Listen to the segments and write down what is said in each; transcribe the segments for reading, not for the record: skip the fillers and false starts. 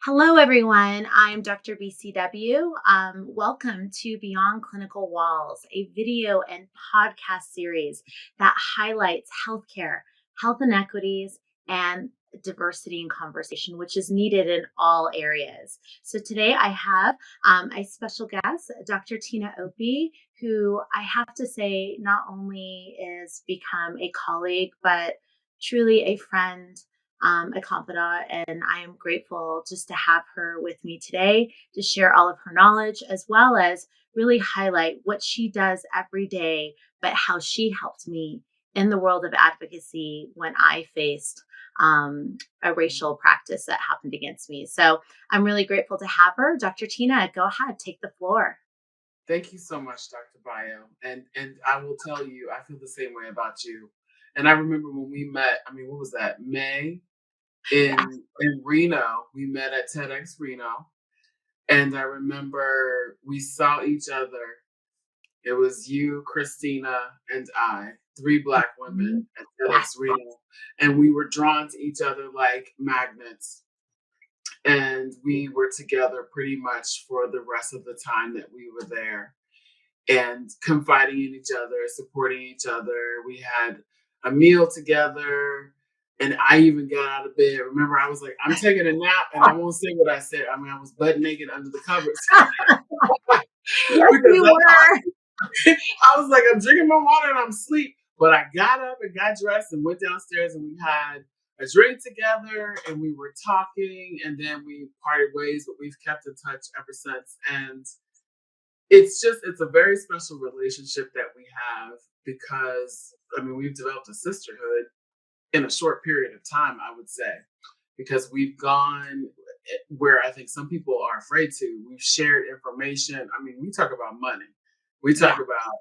Hello, everyone. I'm Dr. BCW. Welcome to Beyond Clinical Walls, a video and podcast series that highlights healthcare, health inequities, and diversity in conversation, which is needed in all areas. So today I have a special guest, Dr. Tina Opie, who I have to say not only is become a colleague, but truly a friend, a confidant, and I am grateful just to have her with me today to share all of her knowledge as well as really highlight what she does every day, but how she helped me in the world of advocacy when I faced a racial practice that happened against me. So I'm really grateful to have her. Dr. Tina, go ahead, take the floor. Thank you so much, Dr. Bio. And I will tell you, I feel the same way about you. And I remember when we met, what was that? May in Reno. We met at TEDx Reno. And I remember we saw each other. It was you, Christina, and I, three Black women Mhm. at Yes. TEDx Reno. And we were drawn to each other like magnets. And we were together pretty much for the rest of the time that we were there, and confiding in each other, supporting each other. We had a meal together, and I even got out of bed. Remember, I was like, I'm taking a nap, and I won't say what I said. I was butt naked under the covers Yes, because you were. I was like, I'm drinking my water and I'm asleep. But I got up and got dressed and went downstairs, and we had a drink together and we were talking, and then we parted ways, but we've kept in touch ever since. And it's a very special relationship that we have because we've developed a sisterhood in a short period of time, I would say, because we've gone where I think some people are afraid to. We've shared information. We talk about money, we talk Yeah. about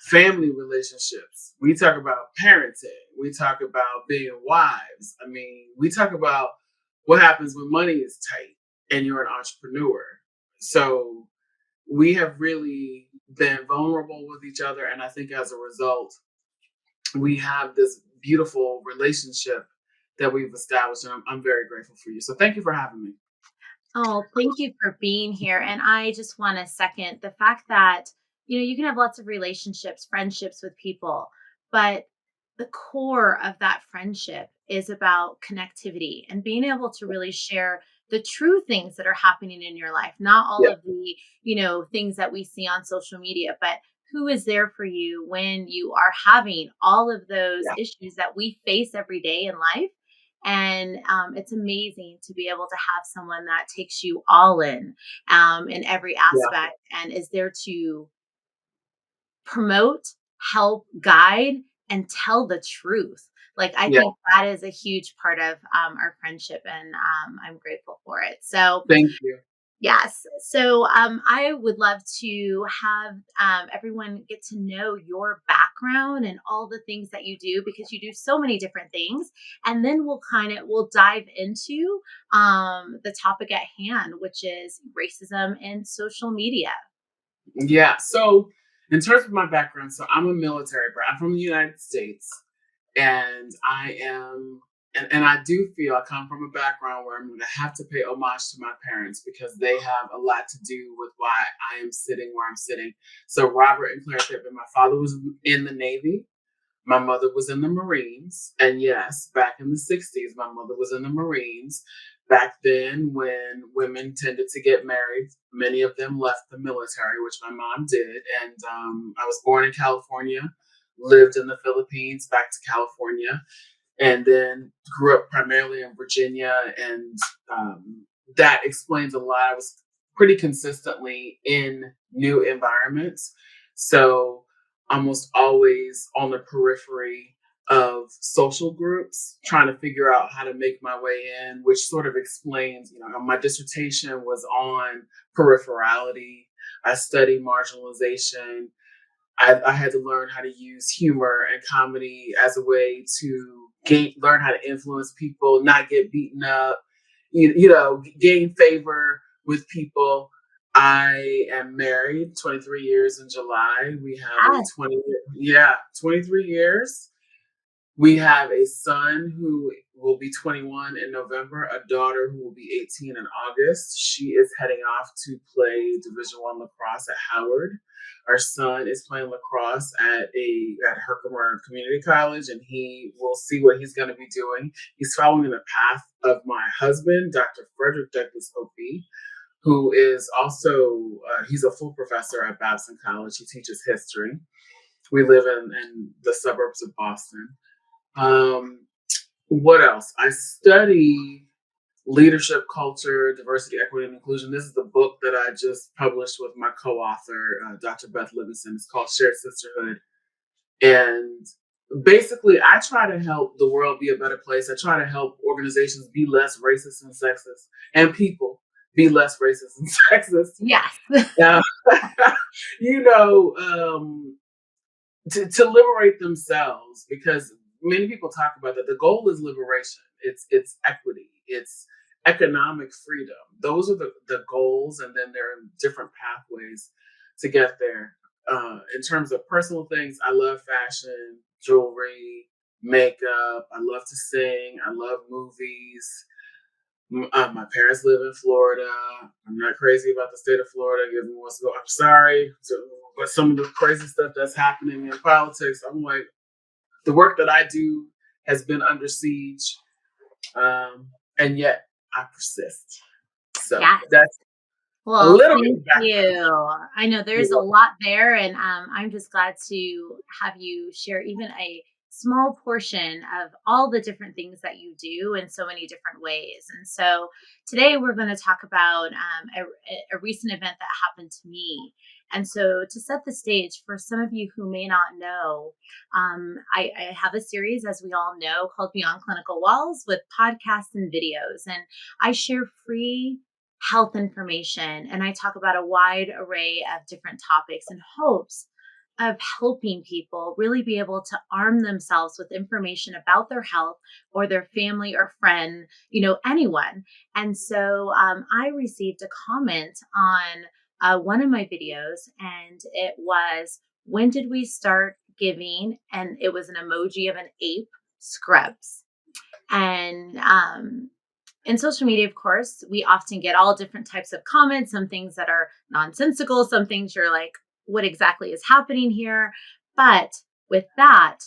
family relationships, we talk about parenting, we talk about being wives. We talk about what happens when money is tight and you're an entrepreneur. So we have really been vulnerable with each other. And I think as a result, we have this beautiful relationship that we've established. And I'm very grateful for you. So thank you for having me. Oh, thank you for being here. And I just want to second the fact that, you can have lots of relationships, friendships with people, but the core of that friendship is about connectivity and being able to really share the true things that are happening in your life, not all Yeah. of the, things that we see on social media, but who is there for you when you are having all of those Yeah. issues that we face every day in life. And it's amazing to be able to have someone that takes you all in every Yeah. aspect and is there to promote, help, guide, and tell the truth. Like, I Yeah. think that is a huge part of our friendship, and I'm grateful for it. So, Thank you. yes. So I would love to have everyone get to know your background and all the things that you do because you do so many different things. And then we'll dive into the topic at hand, which is racism in social media. Yeah. So, in terms of my background, so I'm a military brat. I'm from the United States, and and I do feel I come from a background where I'm going to have to pay homage to my parents because they have a lot to do with why I am sitting where I'm sitting. So, Robert and Claire Pittman, my father was in the Navy. My mother was in the Marines. And yes, back in the 60s, my mother was in the Marines. Back then, when women tended to get married, many of them left the military, which my mom did. And I was born in California, lived in the Philippines, back to California, and then grew up primarily in Virginia. And that explains a lot. I was pretty consistently in new environments. So almost always on the periphery of social groups, trying to figure out how to make my way in, which sort of explains, my dissertation was on peripherality. I studied marginalization. I had to learn how to use humor and comedy as a way to learn how to influence people, not get beaten up, gain favor with people. I am married, 23 years in July. We have a Yes. 23 years. We have a son who will be 21 in November, a daughter who will be 18 in August. She is heading off to play Division I lacrosse at Howard. Our son is playing lacrosse at Herkimer Community College, and he will see what he's going to be doing. He's following the path of my husband, Dr. Frederick Douglass Opie, who is also he's a full professor at Babson College. He teaches history. We live in the suburbs of Boston. Um, what else? I study leadership, culture, diversity, equity, and inclusion. This is the book that I just published with my co-author, Dr. Beth Livingston. It's called Shared Sisterhood. And basically, I try to help the world be a better place. I try to help organizations be less racist and sexist, and people be less racist and sexist. Yes. Uh, you know, to liberate themselves, because many people talk about that. The goal is liberation. It's equity. It's economic freedom. Those are the goals, and then there are different pathways to get there. In terms of personal things, I love fashion, jewelry, makeup. I love to sing. I love movies. My parents live in Florida. I'm not crazy about the state of Florida. Everyone wants to go. I'm sorry, but some of the crazy stuff that's happening in politics, I'm like, the work that I do has been under siege, and yet I persist. So Yes. that's a Well, little bit thank of background. you. I know there's You're a welcome. lot there, and I'm just glad to have you share even a small portion of all the different things that you do in so many different ways. And so today we're going to talk about a recent event that happened to me. And so to set the stage for some of you who may not know, I have a series, as we all know, called Beyond Clinical Walls with podcasts and videos. And I share free health information, and I talk about a wide array of different topics in hopes of helping people really be able to arm themselves with information about their health or their family or friend, anyone. And so I received a comment on one of my videos, and it was, when did we start giving? And it was an emoji of an ape scrubs. And in social media, of course, we often get all different types of comments, some things that are nonsensical, some things you're like, what exactly is happening here? But with that,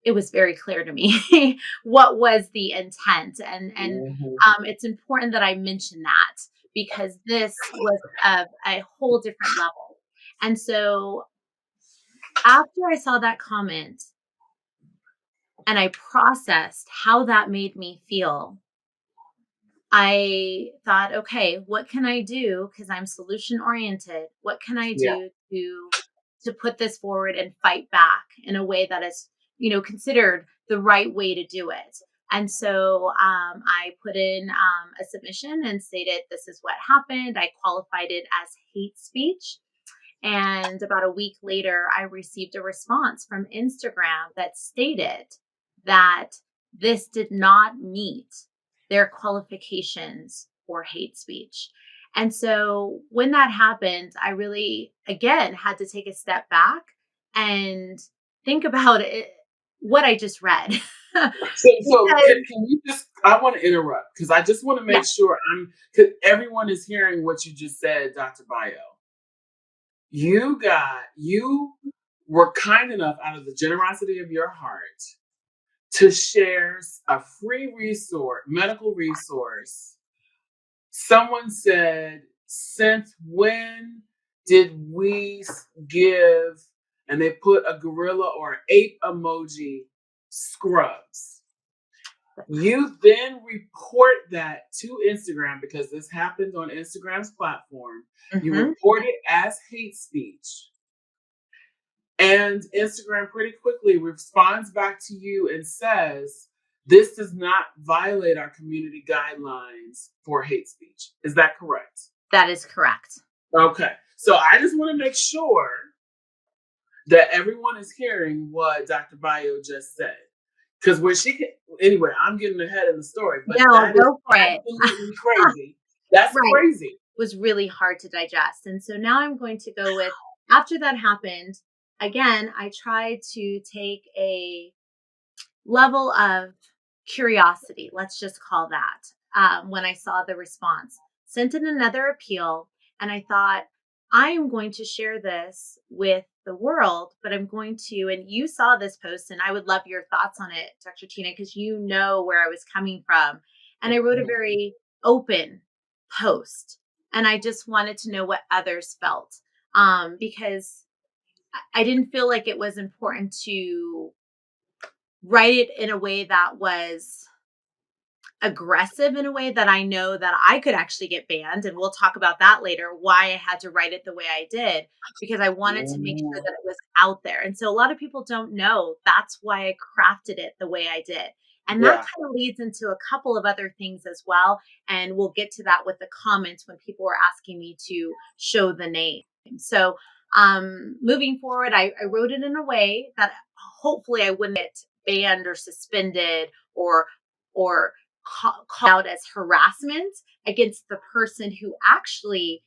it was very clear to me what was the intent. And Mhm. it's important that I mention that, because this was of a whole different level. And so after I saw that comment and I processed how that made me feel, I thought, okay, what can I do? Because I'm solution oriented. What can I Yeah. do to put this forward and fight back in a way that is, considered the right way to do it? And so I put in a submission and stated this is what happened. I qualified it as hate speech. And about a week later, I received a response from Instagram that stated that this did not meet their qualifications for hate speech. And so when that happened, I really, again, had to take a step back and think about it, what I just read. So Because, can you just? I want to interrupt because I just want to yeah, make sure because everyone is hearing what you just said, Dr. Bio. You were kind enough, out of the generosity of your heart, to share a free resource, medical resource. Someone said, since when did we give, and they put a gorilla or ape emoji, scrubs? You then report that to Instagram, because this happened on Instagram's platform. You mhm, report it as hate speech. And Instagram pretty quickly responds back to you and says, this does not violate our community guidelines for hate speech. Is that correct? that is correct. Okay. So I just want to make sure that everyone is hearing what Dr. Bio just said. Because when she can, anyway, I'm getting ahead of the story, but No, that is go for it. absolutely crazy. That's Right. crazy. Was really hard to digest. And so now I'm going to go with, after that happened, again, I tried to take a level of curiosity, let's just call that, when I saw the response. Sent in another appeal, and I thought, I am going to share this with the world, but I'm going to, and you saw this post, and I would love your thoughts on it, Dr. Tina, because you know where I was coming from. And I wrote a very open post, and I just wanted to know what others felt, because I didn't feel like it was important to write it in a way that was aggressive, in a way that I know that I could actually get banned. And we'll talk about that later, why I had to write it the way I did, because I wanted to make sure that it was out there. And so a lot of people don't know that's why I crafted it the way I did. And that Yeah. kind of leads into a couple of other things as well. And we'll get to that with the comments when people were asking me to show the name. So moving forward, I wrote it in a way that hopefully I wouldn't get banned or suspended or called out as harassment against the person who actually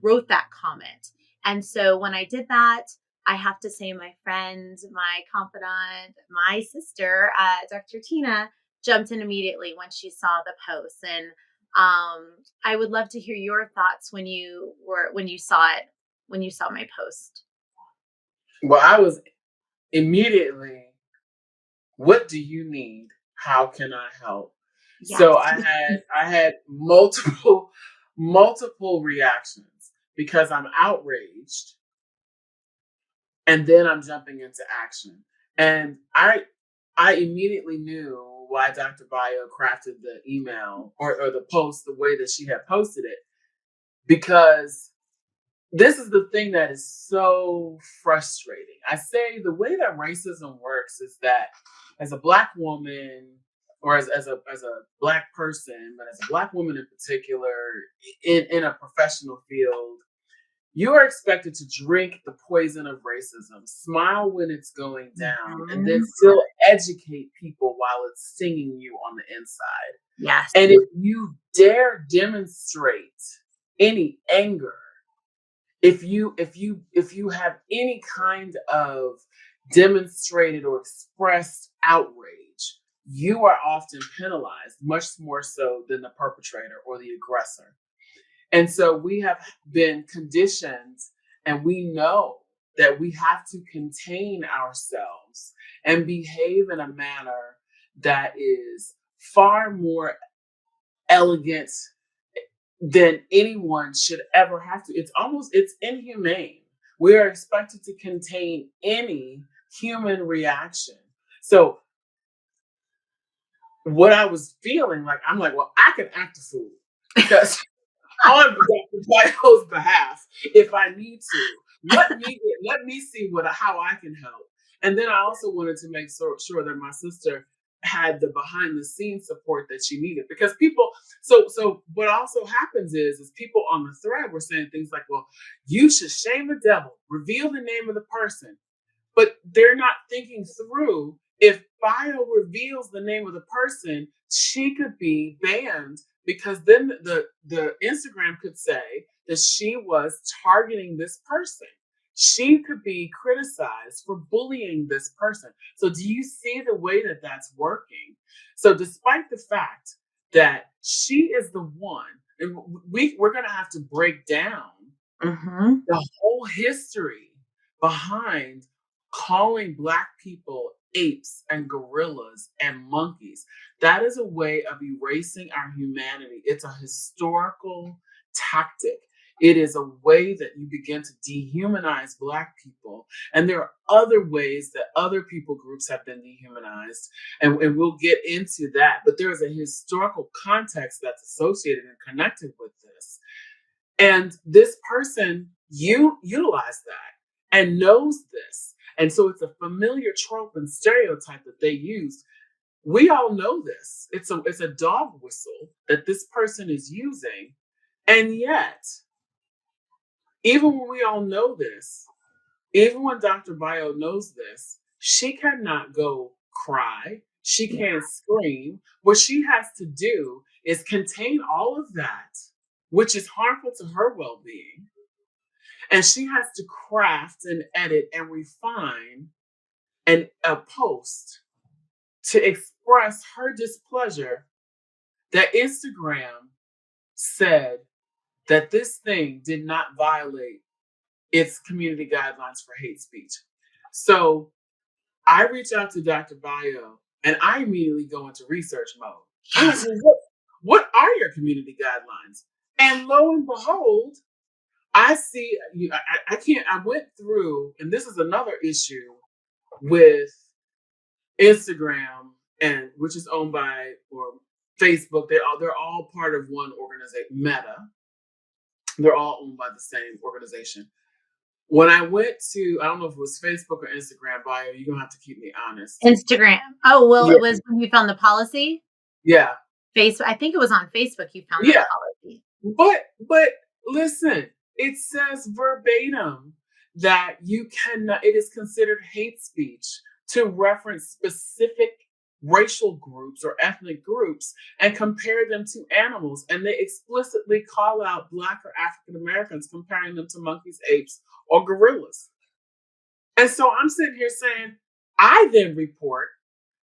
wrote that comment. And so when I did that, I have to say my friend, my confidant, my sister, Dr. Tina, jumped in immediately when she saw the post. And I would love to hear your thoughts when you saw it, when you saw my post. Well, I was immediately, what do you need? How can I help? So Yes. I had multiple multiple reactions because I'm outraged and then I'm jumping into action. And I immediately knew why Dr. Bio crafted the email or the post the way that she had posted it, because this is the thing that is so frustrating. I say the way that racism works is that as a black woman, or as a black person, but as a black woman in particular, in a professional field, you are expected to drink the poison of racism, smile when it's going down, and then Mhm. still educate people while it's stinging you on the inside. Yes. And if you dare demonstrate any anger, if you have any kind of demonstrated or expressed outrage, you are often penalized much more so than the perpetrator or the aggressor. And so we have been conditioned, and we know that we have to contain ourselves and behave in a manner that is far more elegant than anyone should ever have to. It's inhumane. We are expected to contain any human reaction. So what I was feeling like, I'm like, well, I can act a fool because on Dr. Bipo's behalf, if I need to. Let me see how I can help. And then I also wanted to make sure that my sister had the behind the scenes support that she needed, because people, so what also happens is people on the thread were saying things like, well, you should shame the devil, reveal the name of the person, but they're not thinking through, if Bio reveals the name of the person, she could be banned, because then the Instagram could say that she was targeting this person. She could be criticized for bullying this person. So do you see the way that that's working? So despite the fact that she is the one, and we're going to have to break down Mhm. the whole history behind calling Black people apes and gorillas and monkeys. That is a way of erasing our humanity. It's a historical tactic. It is a way that you begin to dehumanize Black people. And there are other ways that other people groups have been dehumanized. And we'll get into that. But there is a historical context that's associated and connected with this. And this person, you utilize that and knows this. And so it's a familiar trope and stereotype that they use. We all know this. It's a dog whistle that this person is using. And yet, even when we all know this, even when Dr. Bio knows this, she cannot go cry. She can't scream. What she has to do is contain all of that, which is harmful to her well being, and she has to craft and edit and refine a post to expressed her displeasure that Instagram said that this thing did not violate its community guidelines for hate speech. So I reach out to Dr. Bio and I immediately go into research mode. I'm like, Yes. well, what are your community guidelines? And lo and behold, I see, I can't, I went through, and this is another issue with Instagram, and which is owned by, or Facebook. They're all part of one organization, Meta. They're all owned by the same organization. When I went to, I don't know if it was Facebook or Instagram Bio, you're gonna have to keep me honest. Instagram. Oh, well, Yeah, it was when you found the policy. yeah, Facebook. I think it was on Facebook you found that yeah. policy. But listen, it says verbatim that you cannot, it is considered hate speech to reference specific racial groups or ethnic groups and compare them to animals. And they explicitly call out Black or African Americans, comparing them to monkeys, apes, or gorillas. And so I'm sitting here saying, I then report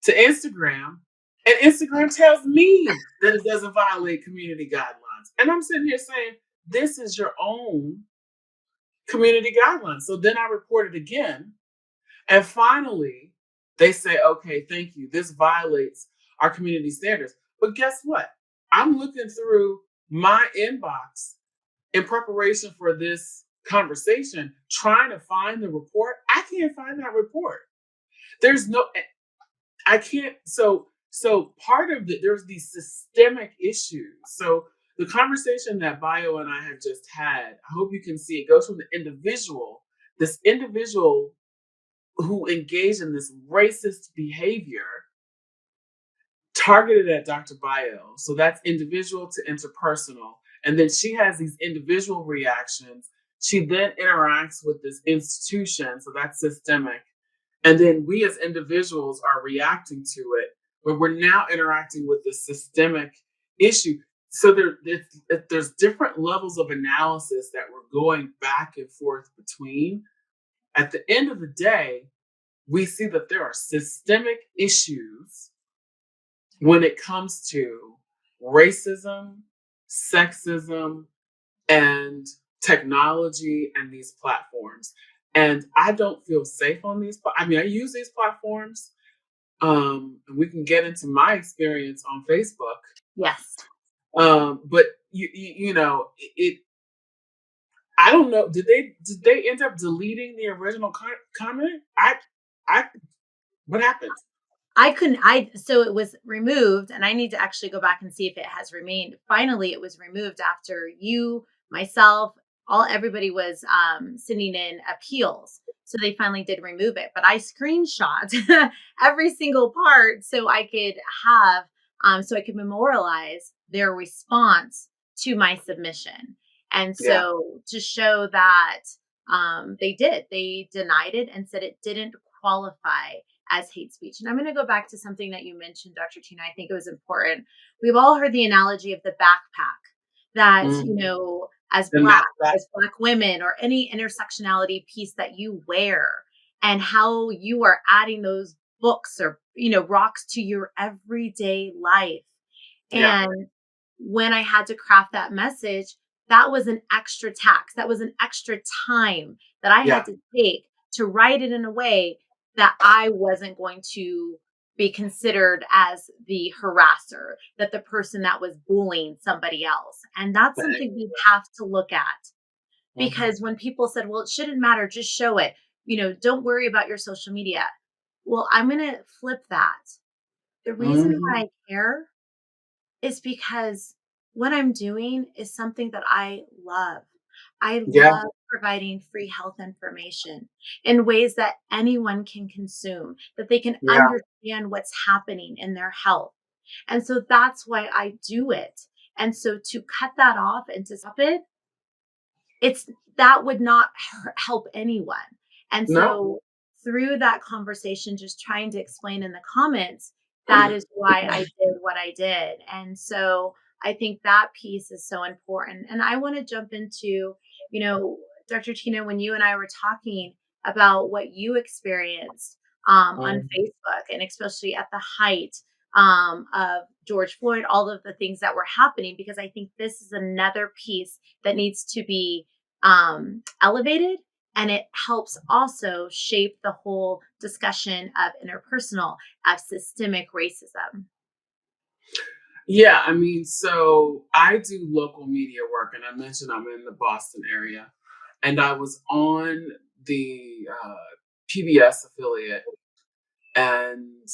to Instagram, and Instagram tells me that it doesn't violate community guidelines. And I'm sitting here saying, this is your own community guidelines. So then I report it again. And finally, they say, okay, thank you. This violates our community standards. But guess what? I'm looking through my inbox in preparation for this conversation, trying to find the report. I can't find that report. There's no, I can't. So part of it, there's these systemic issues. So the conversation that Bio and I have just had, I hope you can see it goes from the individual, this individual who engaged in this racist behavior targeted at Dr. Bio. So that's individual to interpersonal. And then she has these individual reactions. She then interacts with this institution. So that's systemic. And then we as individuals are reacting to it, but we're now interacting with this systemic issue. So there's different levels of analysis that we're going back and forth between. At the end of the day, we see that there are systemic issues when it comes to racism, sexism, and technology and these platforms. And I don't feel safe on these. I mean, I use these platforms. And we can get into my experience on Facebook. Yes. But you know, it. I don't know. Did they end up deleting the original comment? I. What happened? I couldn't so it was removed, and I need to actually go back and see if it has remained. Finally, it was removed after you, myself, everybody was sending in appeals. So they finally did remove it, but I screenshot every single part so I could have so I could memorialize their response to my submission. And Yeah. so to show that they denied it and said it didn't qualify as hate speech. And I'm going to go back to something that you mentioned, Dr. Tina. I think it was important. We've all heard the analogy of the backpack that, Mm. The knapsack. as black women or any intersectionality piece that you wear and how you are adding those books or, rocks to your everyday life. Yeah. And when I had to craft that message, that was an extra tax. That was an extra time that I had Yeah. to take to write it in a way that I wasn't going to be considered as the harasser, that the person that was bullying somebody else. And that's Thank something we you. have to look at Mhm. because when people said, well, it shouldn't matter, just show it, don't worry about your social media. Well, I'm going to flip that. The reason why Mhm. I care is because what I'm doing is something that I love. I Yeah. love providing free health information in ways that anyone can consume, that they can Yeah. understand what's happening in their health. And so that's why I do it. And so to cut that off and to stop it, it's that would not help anyone. And No. so through that conversation, just trying to explain in the comments, that is why I did what I did. And so I think that piece is so important. And I want to jump into, you know, Dr. Tina, when you and I were talking about what you experienced on Mhm. Facebook, and especially at the height of George Floyd, all of the things that were happening, because I think this is another piece that needs to be elevated. And it helps also shape the whole discussion of interpersonal, of systemic racism. Yeah, I mean, so I do local media work, and I mentioned I'm in the Boston area, and I was on the PBS affiliate, and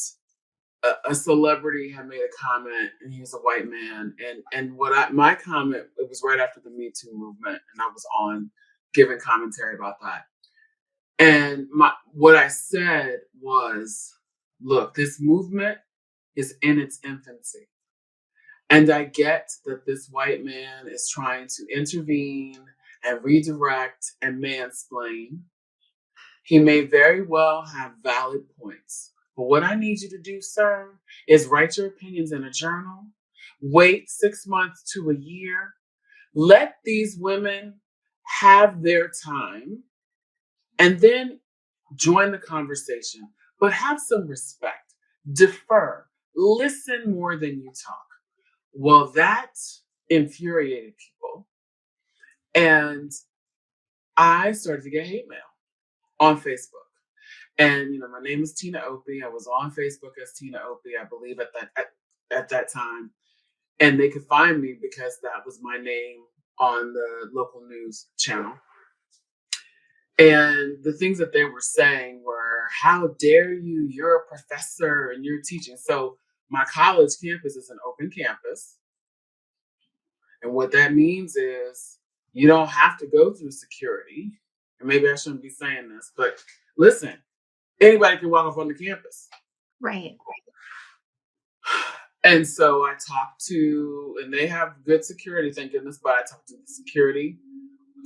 a celebrity had made a comment, and he was a white man, and my comment, it was right after the Me Too movement, and I was on giving commentary about that, and my what I said was, look, this movement is in its infancy. And I get that this white man is trying to intervene and redirect and mansplain. He may very well have valid points. But what I need you to do, sir, is write your opinions in a journal, wait 6 months to a year, let these women have their time, and then join the conversation. But have some respect, defer, listen more than you talk. Well, that infuriated people. And I started to get hate mail on Facebook. And my name is Tina Opie. I was on Facebook as Tina Opie, I believe at that time. And they could find me because that was my name on the local news channel. And the things that they were saying were, how dare you? You're a professor and you're teaching. So my college campus is an open campus. And what that means is you don't have to go through security. And maybe I shouldn't be saying this, but listen, anybody can walk up on the campus. Right. And so I talked to, and they have good security, thank goodness, but I talked to the security,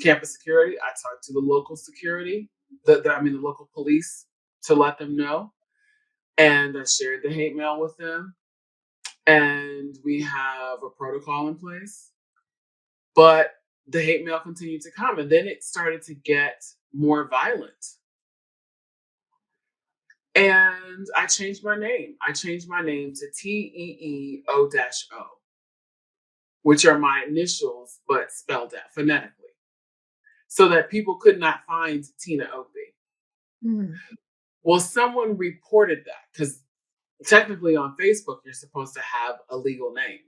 campus security. I talked to the local security, the local police to let them know. And I shared the hate mail with them. And we have a protocol in place. But the hate mail continued to come, and then it started to get more violent. And I changed my name. I changed my name to TEEO-O, which are my initials, but spelled out phonetically, so that people could not find Tina Opie. Mm. Well, someone reported that because technically on Facebook, you're supposed to have a legal name.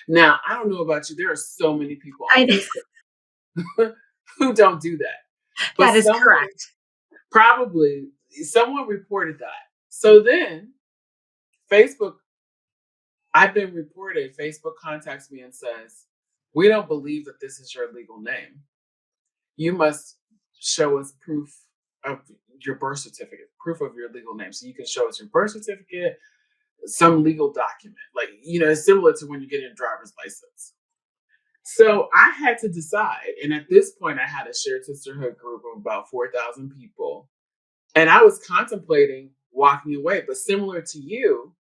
Now, I don't know about you. There are so many people on I, Facebook who don't do that. But that is someone correct. probably someone reported that. So then Facebook, I've been reported, Facebook contacts me and says, we don't believe that this is your legal name. You must show us proof of your birth certificate, proof of your legal name. So you can show us your birth certificate, some legal document. Like, it's similar to when you get your driver's license. So I had to decide. And at this point, I had a shared sisterhood group of about 4,000 people. And I was contemplating walking away, but similar to you,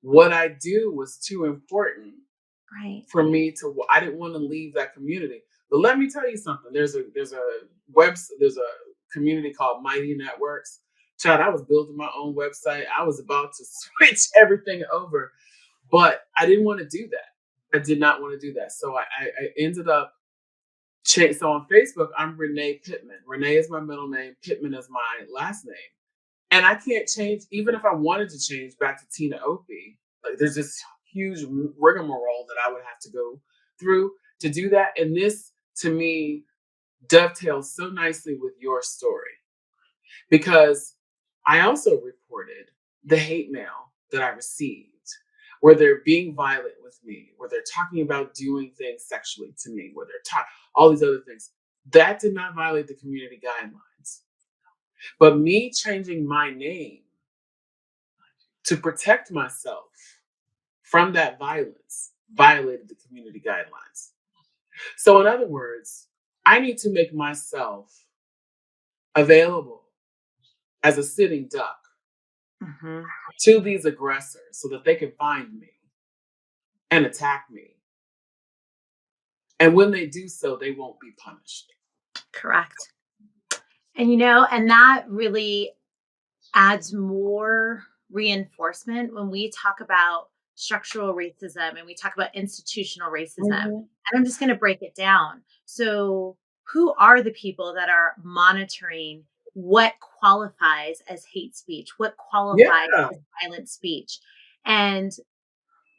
what I do was too important Right. for me to. I didn't want to leave that community. But let me tell you something. There's a community called Mighty Networks. Child, I was building my own website. I was about to switch everything over, but I didn't want to do that. I did not want to do that. So I ended up. So on Facebook, I'm Renee Pittman. Renee is my middle name. Pittman is my last name. And I can't change, even if I wanted to change back to Tina Opie. Like, there's this huge rigmarole that I would have to go through to do that. And this, to me, dovetails so nicely with your story because I also reported the hate mail that I received, where they're being violent with me, where they're talking about doing things sexually to me, where they're talking all these other things. That did not violate the community guidelines. But me changing my name to protect myself from that violence violated the community guidelines. So, in other words, I need to make myself available as a sitting duck Mm-hmm. to these aggressors so that they can find me and attack me. And when they do so, they won't be punished. Correct. And that really adds more reinforcement when we talk about structural racism and we talk about institutional racism. Mhm. And I'm just going to break it down. So, who are the people that are monitoring what qualifies as hate speech, what qualifies Yeah. as violent speech? And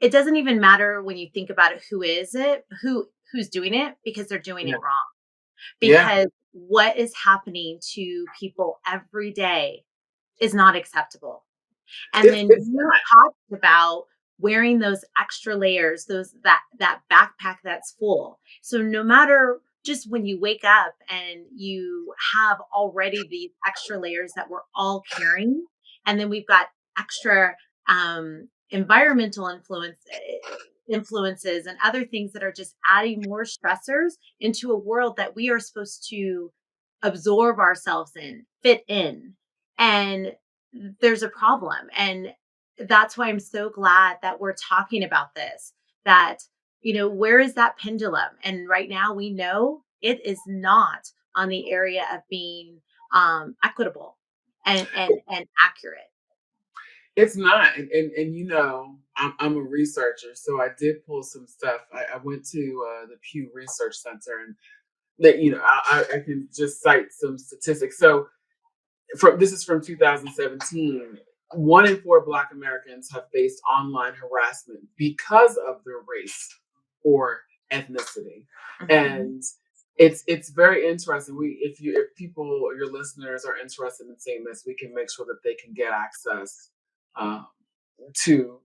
it doesn't even matter when you think about it who's doing it, because they're doing Yeah. it wrong. Yeah. Because what is happening to people every day is not acceptable. And then It's you not. talked about wearing those extra layers, that backpack that's full. So no matter, just when you wake up and you have already these extra layers that we're all carrying, and then we've got extra environmental influences and other things that are just adding more stressors into a world that we are supposed to absorb ourselves in, fit in. And there's a problem. And that's why I'm so glad that we're talking about this. That, where is that pendulum? And right now we know it is not on the area of being equitable and accurate. It's not. And I'm a researcher, so I did pull some stuff. I went to the Pew Research Center, and that I can just cite some statistics. So this is from 2017. 1 in 4 Black Americans have faced online harassment because of their race or ethnicity, Mhm. and it's very interesting. If people or your listeners are interested in seeing this, we can make sure that they can get access um, to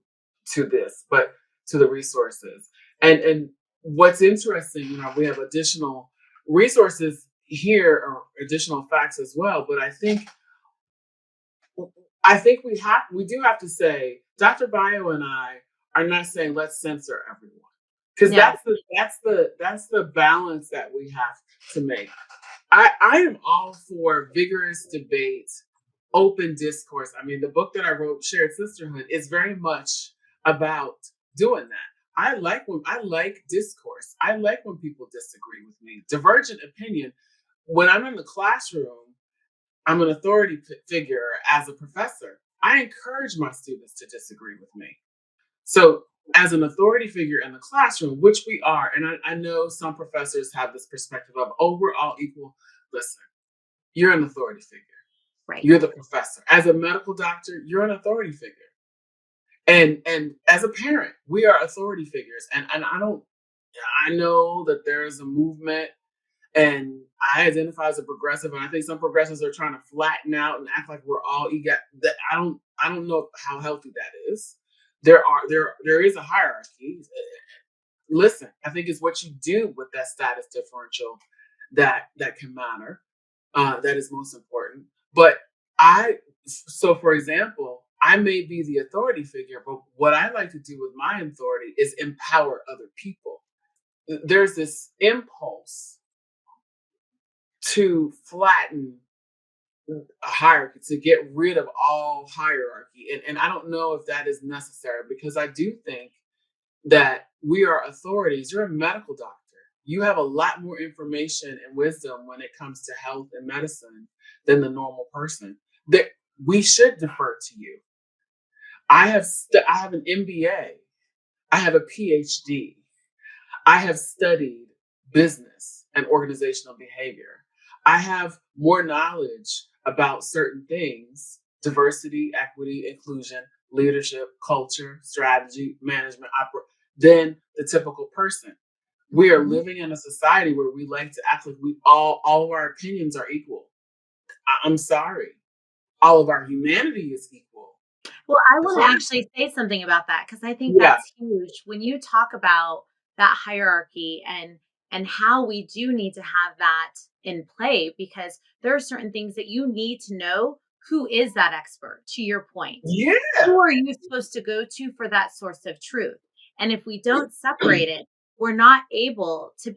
this, but to the resources. And what's interesting, we have additional resources here or additional facts as well. But I think we do have to say Dr. Bio and I are not saying let's censor everyone, because No. that's the balance that we have to make. I am all for vigorous debate, open discourse. I mean, the book that I wrote, Shared Sisterhood, is very much about doing that. I like discourse. I like when people disagree with me. Divergent opinion. When I'm in the classroom, I'm an authority figure as a professor. I encourage my students to disagree with me. So, as an authority figure in the classroom, which we are, and I know some professors have this perspective of, oh, we're all equal. Listen, you're an authority figure. Right. You're the professor. As a medical doctor, you're an authority figure. And as a parent, we are authority figures. And I know that there is a movement, and I identify as a progressive, and I think some progressives are trying to flatten out and act like we're all ego. That I don't know how healthy that is. There is a hierarchy. Listen, I think it's what you do with that status differential that can matter. That is most important. But for example, I may be the authority figure, but what I like to do with my authority is empower other people. There's this impulse to flatten a hierarchy, to get rid of all hierarchy. And I don't know if that is necessary, because I do think that we are authorities. You're a medical doctor. You have a lot more information and wisdom when it comes to health and medicine than the normal person. That we should defer to you. I have an MBA. I have a PhD. I have studied business and organizational behavior. I have more knowledge about certain things: diversity, equity, inclusion, leadership, culture, strategy, management, than the typical person. We are Mhm. living in a society where we like to act like all of our opinions are equal. I'm sorry. All of our humanity is equal. Well, I want to Class, actually say something about that, because I think yeah, that's huge. When you talk about that hierarchy and how we do need to have that in play, because there are certain things that you need to know who is that expert, to your point. yeah. Who are you supposed to go to for that source of truth? And if we don't separate it, we're not able to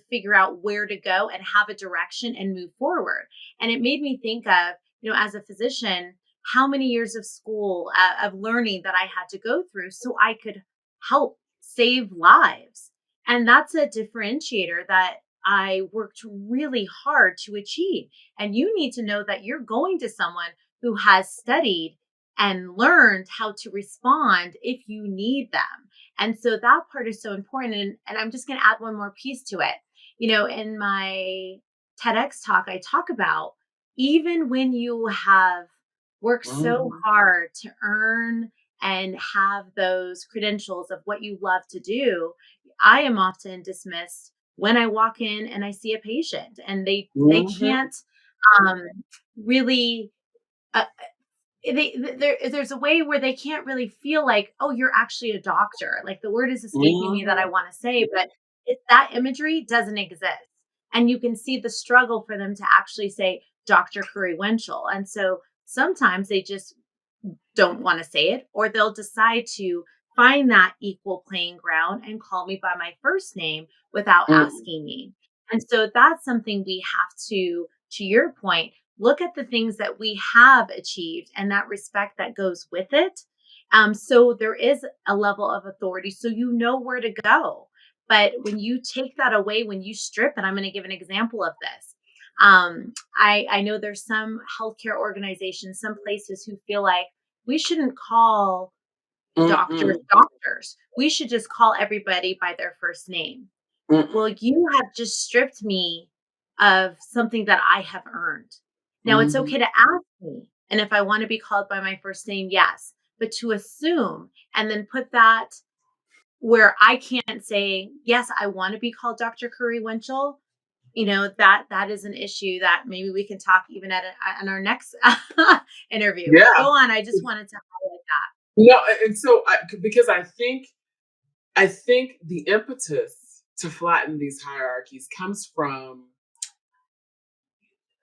figure out where to go and have a direction and move forward. And it made me think of, as a physician, how many years of school, of learning that I had to go through so I could help save lives. And that's a differentiator that I worked really hard to achieve. And you need to know that you're going to someone who has studied and learned how to respond if you need them. And so that part is so important. And I'm just going to add one more piece to it. In my TEDx talk, I talk about even when you have worked so Mhm. hard to earn and have those credentials of what you love to do, I am often dismissed when I walk in and I see a patient and they Mhm. can't um, really uh, there's a way where they can't really feel like, oh, you're actually a doctor. Like the word is escaping me that I Mhm. want to say, but that imagery doesn't exist. And you can see the struggle for them to actually say Dr. Curry Winchell. And so sometimes they just don't want to say it, or they'll decide to find that equal playing ground and call me by my first name without Mhm. asking me. And so that's something we have to your point, look at the things that we have achieved and that respect that goes with it. So there is a level of authority, so you know where to go. But when you take that away, when you strip, and I'm going to give an example of this. I know there's some healthcare organizations, some places who feel like we shouldn't call doctors Mhm. doctors. We should just call everybody by their first name. Well, Mm-mm. you have just stripped me of something that I have earned. Now, it's Mhm. okay to ask me. And if I want to be called by my first name, yes. But to assume and then put that where I can't say, yes, I want to be called Dr. Curry Winchell, that is an issue that maybe we can talk even in our next interview. But go Yeah. on. I just wanted to highlight that. No, and so because I think the impetus to flatten these hierarchies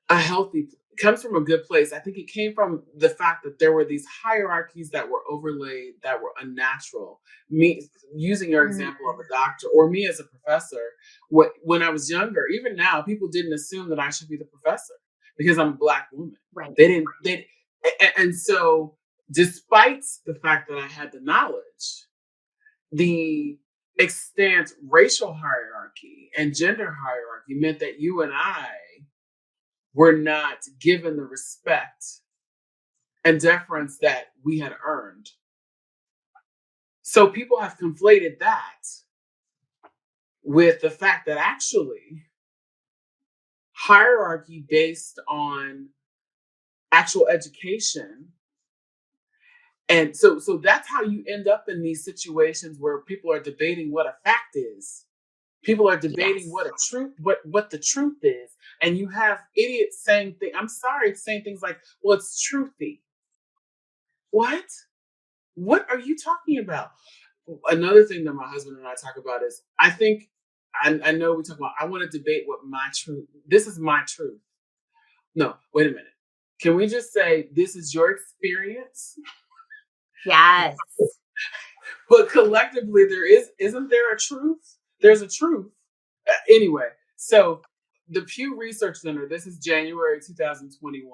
a healthy comes from a good place. I think it came from the fact that there were these hierarchies that were overlaid that were unnatural. Me using your Mm, example of a doctor or me as a professor, when I was younger, even now, people didn't assume that I should be the professor because I'm a black woman. right. They didn't they and so despite the fact that I had the knowledge, the extant racial hierarchy and gender hierarchy meant that you and I were not given the respect and deference that we had earned. So people have conflated that with the fact that actually hierarchy based on actual education. And so that's how you end up in these situations where people are debating what a fact is. People are debating Yes. what a truth, what the truth is. And you have idiots saying things, I'm sorry, saying things like, well, it's truthy. What? What are you talking about? Another thing that my husband and I talk about is I know we talk about I want to debate what my truth. This is my truth. No, wait a minute. Can we just say this is your experience? Yes. But collectively, isn't there a truth? There's a truth. Anyway, so the Pew Research Center. This is January 2021.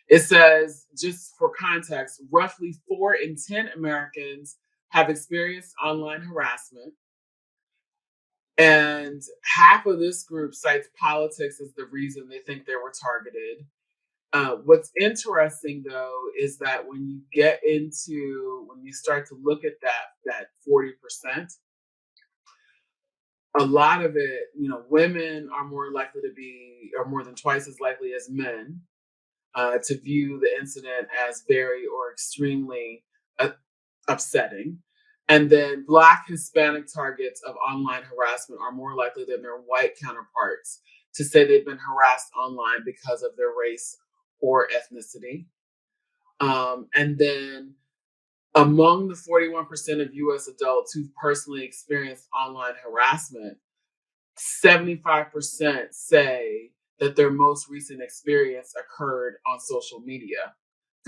It says, just for context, roughly 4 in 10 Americans have experienced online harassment. And half of this group cites politics as the reason they think they were targeted. What's interesting though is that when you start to look at that 40%, a lot of it, women are more than twice as likely as men to view the incident as very or extremely uh, upsetting. And then Black Hispanic targets of online harassment are more likely than their white counterparts to say they've been harassed online because of their race or ethnicity. And then among the 41% of US adults who've personally experienced online harassment, 75% say that their most recent experience occurred on social media,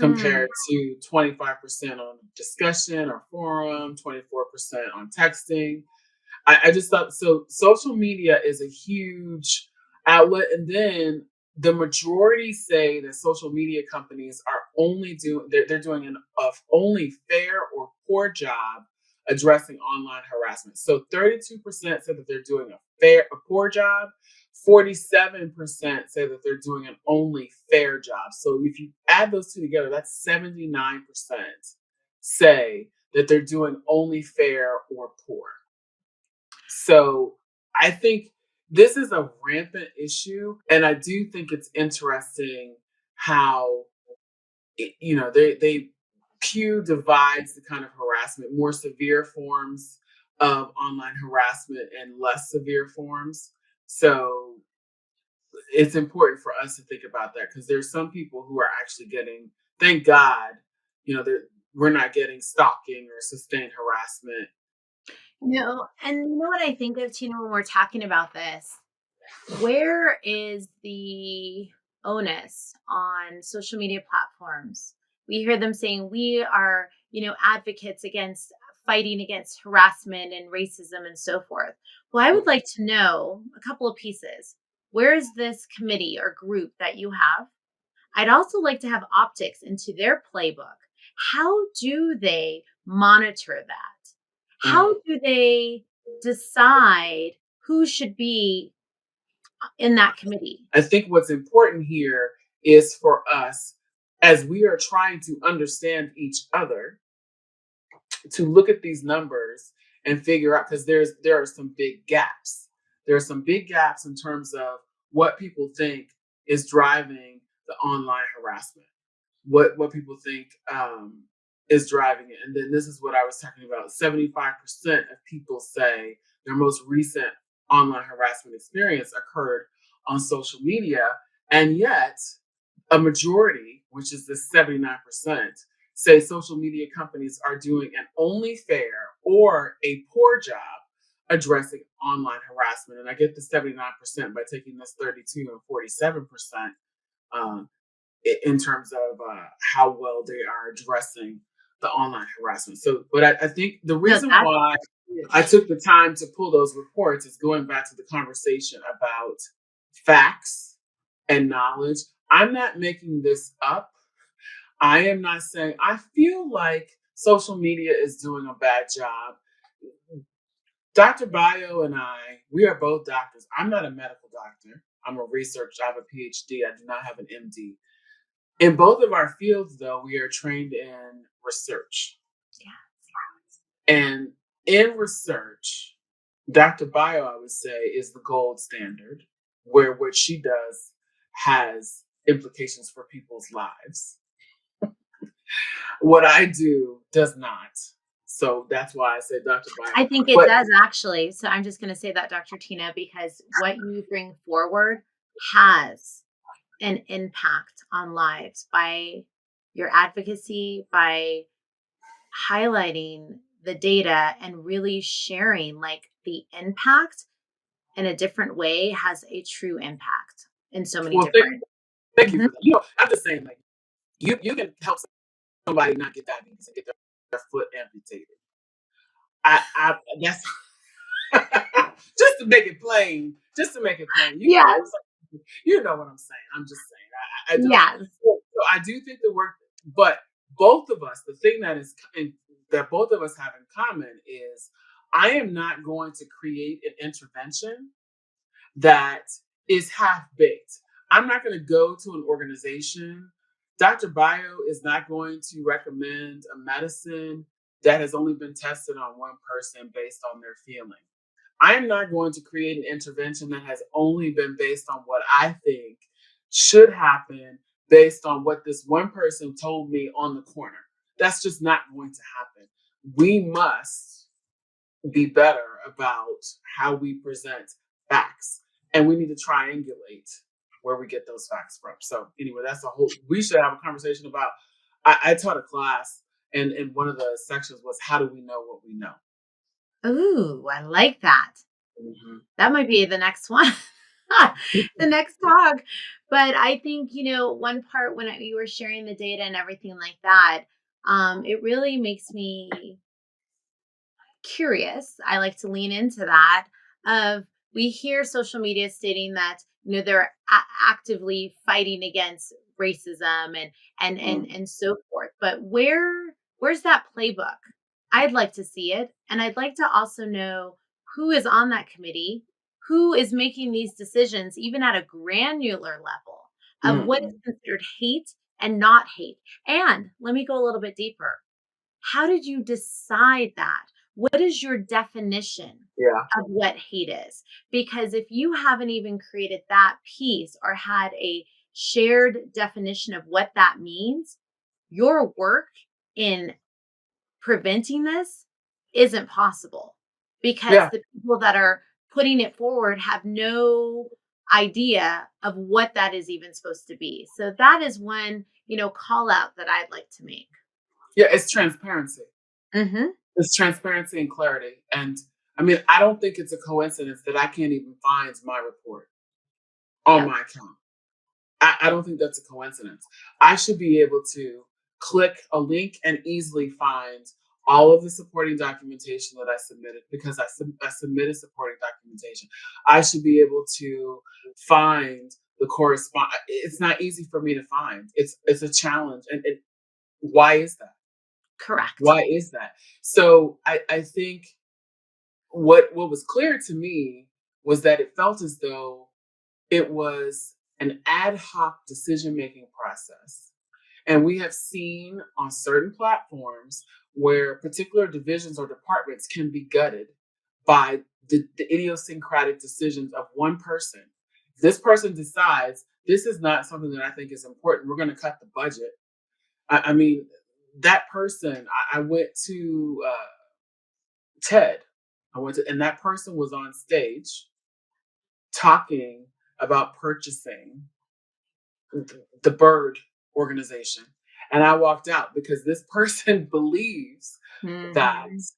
Mm, compared to 25% on discussion or forum, 24% on texting. I just thought so. Social media is a huge outlet, and then the majority say that social media companies are they're doing an only fair or poor job addressing online harassment. So 32% said that they're doing a poor job. 47% say that they're doing an only fair job. So if you add those two together, that's 79% say that they're doing only fair or poor. So I think this is a rampant issue, and I do think it's interesting how they Pew divides the kind of harassment, more severe forms of online harassment and less severe forms. So it's important for us to think about that because there's some people who are actually getting, thank God, we're not getting stalking or sustained harassment. No, and you know what I think of, Tina, when we're talking about this? Where is the onus on social media platforms? We hear them saying we are, advocates against fighting against harassment and racism and so forth. Well, I would like to know a couple of pieces. Where is this committee or group that you have? I'd also like to have optics into their playbook. How do they monitor that? How Mm. do they decide who should be in that committee? I think what's important here is for us, as we are trying to understand each other, to look at these numbers and figure out, because there are some big gaps. There are some big gaps in terms of what people think is driving the online harassment, what people think is driving it. And then this is what I was talking about. 75% of people say their most recent online harassment experience occurred on social media. And yet a majority, which is the 79%, say social media companies are doing an only fair or a poor job addressing online harassment. And I get the 79% by taking this 32 and 47% um, in terms of how well they are addressing the online harassment. So, but I think the No, reason that's why I huge. took the time to pull those reports is going back to the conversation about facts and knowledge. I'm not making this up. I am not saying I feel like social media is doing a bad job. Dr. Bio and we are both doctors. I'm not a medical doctor. I'm a researcher. I have a PhD. I do not have an MD. In both of our fields, though, we are trained in research. Yeah. And in research, Dr. Bio, I would say, is the gold standard, where what she does has implications for people's lives. What I do does not. So that's why I said Dr. Bio. I think it But does actually. So I'm just going to say that, Dr. Tina, because what you bring forward has an impact on lives by your advocacy, by highlighting the data and really sharing like the impact in a different way has a true impact in so many well, different. thank you Mhm. for that. I'm just saying, like, you can help somebody not get diabetes and get their foot amputated. I that's just to make it plain. Just to make it plain. You can help Yes. somebody. You know what I'm saying. I'm just saying. I don't. Yes. So I do think the work, but both of us, the thing that both of us have in common is I am not going to create an intervention that is half baked. I'm not going to go to an organization. Dr. Bio is not going to recommend a medicine that has only been tested on one person based on their feeling. I'm not going to create an intervention that has only been based on what I think should happen based on what this one person told me on the corner. That's just not going to happen. We must be better about how we present facts, and we need to triangulate where we get those facts from. So anyway, that's a whole. We should have a conversation about. I taught a class, and one of the sections was how do we know what we know. Ooh, I like that. Mhm. That might be the next one. The next talk. But I think, one part when you were sharing the data and everything like that, it really makes me curious. I like to lean into that of we hear social media stating that, they're actively fighting against racism and Mm. so forth. But where's that playbook? I'd like to see it. And I'd like to also know who is on that committee, who is making these decisions, even at a granular level of what is Mm-mm. considered hate and not hate. And let me go a little bit deeper. How did you decide that? What is your definition Yeah. of what hate is? Because if you haven't even created that piece or had a shared definition of what that means, your work in preventing this isn't possible because Yeah. the people that are putting it forward have no idea of what that is even supposed to be. So that is one, call out that I'd like to make. Yeah. It's transparency. Mhm. It's transparency and clarity. And I mean, I don't think it's a coincidence that I can't even find my report on Yep. my account. I don't think that's a coincidence. I should be able to click a link and easily find all of the supporting documentation that I submitted because I submitted supporting documentation. I should be able to find the correspond. It's not easy for me to find. It's a challenge, and why is that? Correct. Why is that? So I think what was clear to me was that it felt as though it was an ad hoc decision making process. And we have seen on certain platforms where particular divisions or departments can be gutted by the idiosyncratic decisions of one person. This person decides this is not something that I think is important. We're going to cut the budget. I mean, that person, I went to TED. And that person was on stage talking about purchasing the bird organization. And I walked out because this person believes that Mhm.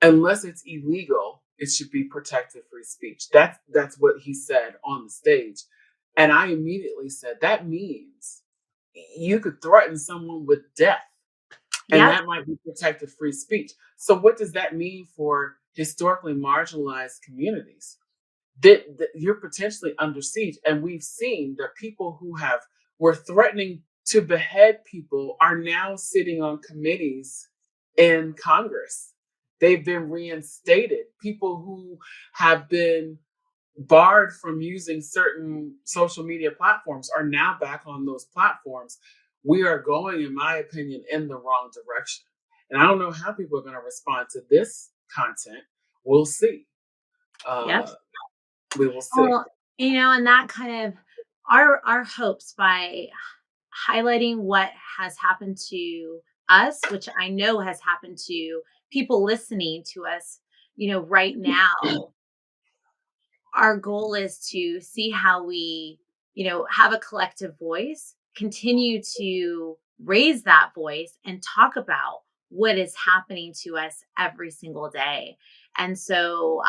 unless it's illegal, it should be protected free speech. That's what he said on the stage. And I immediately said, that means you could threaten someone with death, and Yep. that might be protected free speech. So what does that mean for historically marginalized communities? That you're potentially under siege. And we've seen that people who have were threatening to behead people are now sitting on committees in Congress. They've been reinstated. People who have been barred from using certain social media platforms are now back on those platforms. We are going, in my opinion, in the wrong direction. And I don't know how people are going to respond to this content. We'll see. Yep. Uh, we will see. Well, and that kind of our hopes by highlighting what has happened to us, which I know has happened to people listening to us, right now. Our goal is to see how we, have a collective voice, continue to raise that voice and talk about what is happening to us every single day. And so,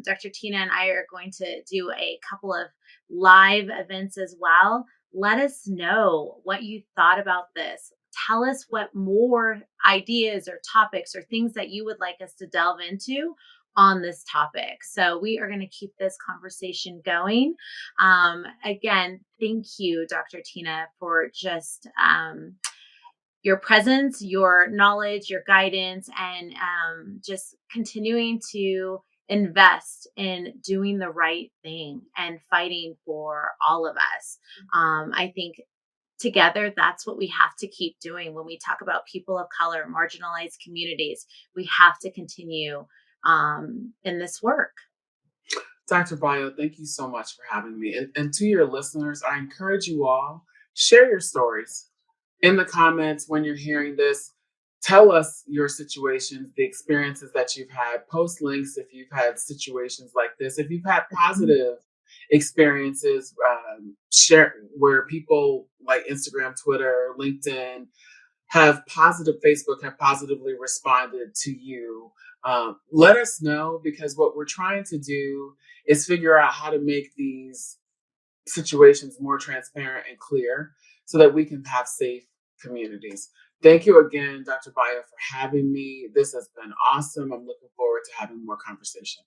Dr. Tina and I are going to do a couple of live events as well. Let us know what you thought about this. Tell us what more ideas or topics or things that you would like us to delve into on this topic. So we are going to keep this conversation going. Again, thank you, Dr. Tina, for just your presence, your knowledge, your guidance, and just continuing to invest in doing the right thing and fighting for all of us. I think together, that's what we have to keep doing when we talk about people of color, marginalized communities. We have to continue in this work. Dr. Bio, thank you so much for having me. And to your listeners, I encourage you all, share your stories in the comments when you're hearing this. Tell us your situations, the experiences that you've had. Post links if you've had situations like this. If you've had Mhm. positive experiences, share where people like Instagram, Twitter, LinkedIn have positive Facebook have positively responded to you. Let us know because what we're trying to do is figure out how to make these situations more transparent and clear so that we can have safe communities. Thank you again, Dr. Baya, for having me. This has been awesome. I'm looking forward to having more conversation.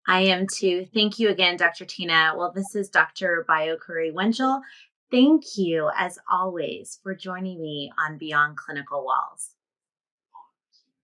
I am too. Thank you again, Dr. Tina. Well, this is Dr. Bio Curry Wenchel. Thank you, as always, for joining me on Beyond Clinical Walls.